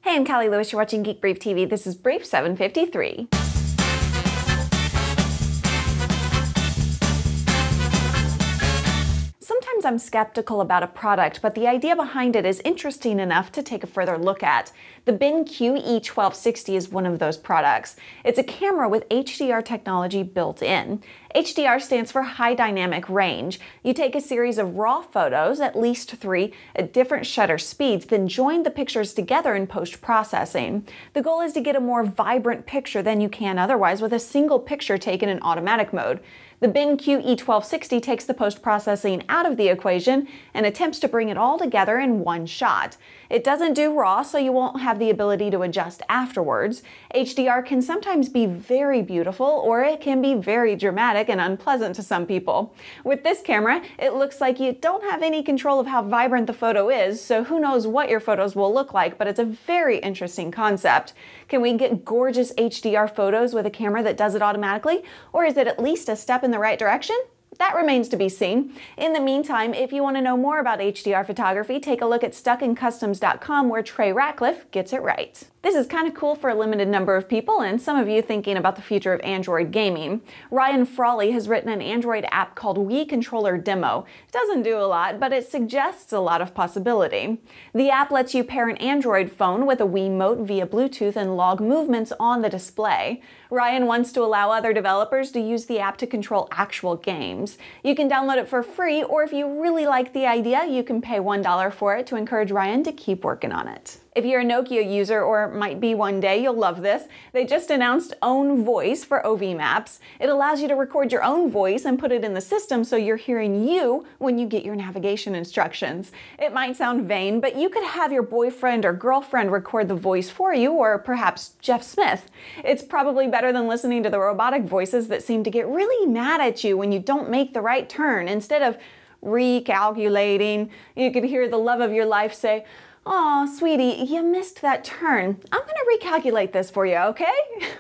Hey, I'm Callie Lewis. You're watching Geek Brief TV. This is Brief 753. Sometimes I'm skeptical about a product, but the idea behind it is interesting enough to take a further look at. The BenQ E1260 is one of those products. It's a camera with HDR technology built in. HDR stands for High Dynamic Range. You take a series of raw photos, at least 3, at different shutter speeds, then join the pictures together in post-processing. The goal is to get a more vibrant picture than you can otherwise with a single picture taken in automatic mode. The BenQ E1260 takes the post-processing out of the equation and attempts to bring it all together in one shot. It doesn't do RAW, so you won't have the ability to adjust afterwards. HDR can sometimes be very beautiful, or it can be very dramatic and unpleasant to some people. With this camera, it looks like you don't have any control of how vibrant the photo is, so who knows what your photos will look like, but it's a very interesting concept. Can we get gorgeous HDR photos with a camera that does it automatically, or is it at least a step in the right direction? That remains to be seen. In the meantime, if you want to know more about HDR photography, take a look at stuckincustoms.com where Trey Ratcliffe gets it right. This is kind of cool for a limited number of people and some of you thinking about the future of Android gaming. Ryan Frawley has written an Android app called Wii Controller Demo. It doesn't do a lot, but it suggests a lot of possibility. The app lets you pair an Android phone with a Wiimote via Bluetooth and log movements on the display. Ryan wants to allow other developers to use the app to control actual games. You can download it for free, or if you really like the idea, you can pay $1 for it to encourage Ryan to keep working on it. If you're a Nokia user, or might be one day, you'll love this. They just announced Own Voice for OV Maps. It allows you to record your own voice and put it in the system so you're hearing you when you get your navigation instructions. It might sound vain, but you could have your boyfriend or girlfriend record the voice for you, or perhaps Jeff Smith. It's probably better than listening to the robotic voices that seem to get really mad at you when you don't make the right turn. Instead of recalculating, you could hear the love of your life say, "Aw, sweetie, you missed that turn. I'm gonna recalculate this for you, okay?"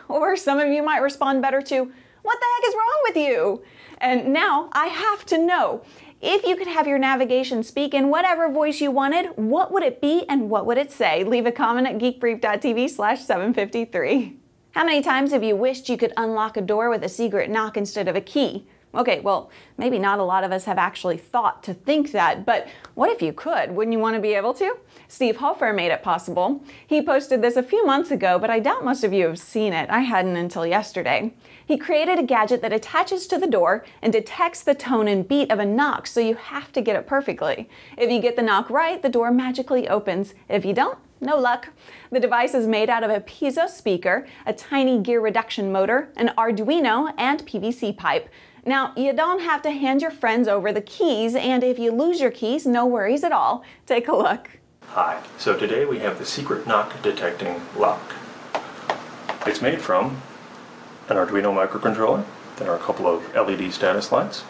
Or some of you might respond better to, "What the heck is wrong with you?" And now I have to know, if you could have your navigation speak in whatever voice you wanted, what would it be and what would it say? Leave a comment at geekbrief.tv/753. How many times have you wished you could unlock a door with a secret knock instead of a key? Okay, well, maybe not a lot of us have actually thought to think that, but what if you could? Wouldn't you want to be able to? Steve Hofer made it possible. He posted this a few months ago, but I doubt most of you have seen it. I hadn't until yesterday. He created a gadget that attaches to the door and detects the tone and beat of a knock, so you have to get it perfectly. If you get the knock right, the door magically opens. If you don't, no luck. The device is made out of a piezo speaker, a tiny gear reduction motor, an Arduino, and PVC pipe. Now, you don't have to hand your friends over the keys, and if you lose your keys, no worries at all. Take a look. Hi, so today we have the secret knock detecting lock. It's made from an Arduino microcontroller. There are a couple of LED status lights.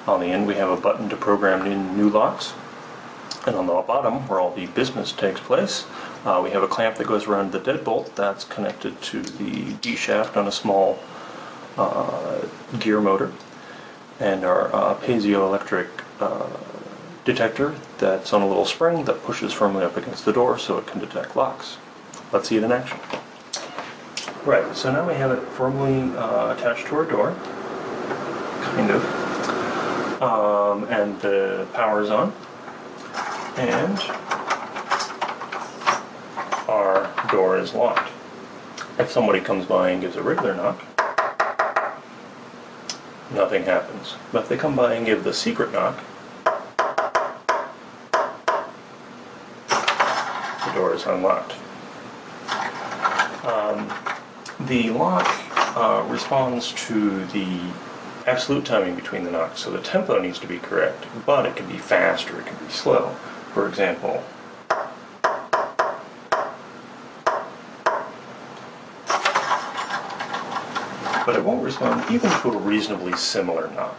On the end we have a button to program in new locks. And on the bottom, where all the business takes place, we have a clamp that goes around the deadbolt that's connected to the D shaft on a small gear motor, and our piezoelectric detector that's on a little spring that pushes firmly up against the door so it can detect locks. Let's see it in action. Right, so now we have it firmly attached to our door, kind of, and the power's on, and our door is locked. If somebody comes by and gives a regular knock, nothing happens. But if they come by and give the secret knock, the door is unlocked. The lock responds to the absolute timing between the knocks, so the tempo needs to be correct, but it can be fast or it can be slow. For example, but it won't respond even to a reasonably similar knock.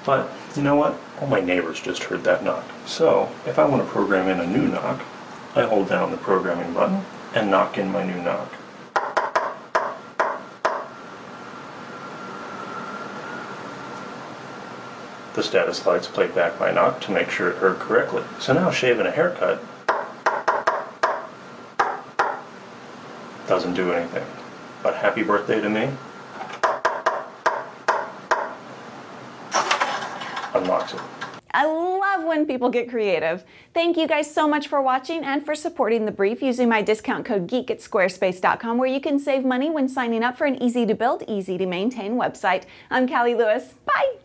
But you know what? All my neighbors just heard that knock. So if I want to program in a new knock, I hold down the programming button and knock in my new knock. the status lights played back by knock to make sure it heard correctly. So now shaving a haircut doesn't do anything. But happy birthday to me unlocks it. I love when people get creative. Thank you guys so much for watching and for supporting The Brief using my discount code GEEK at squarespace.com, where you can save money when signing up for an easy to build, easy to maintain website. I'm Callie Lewis. Bye!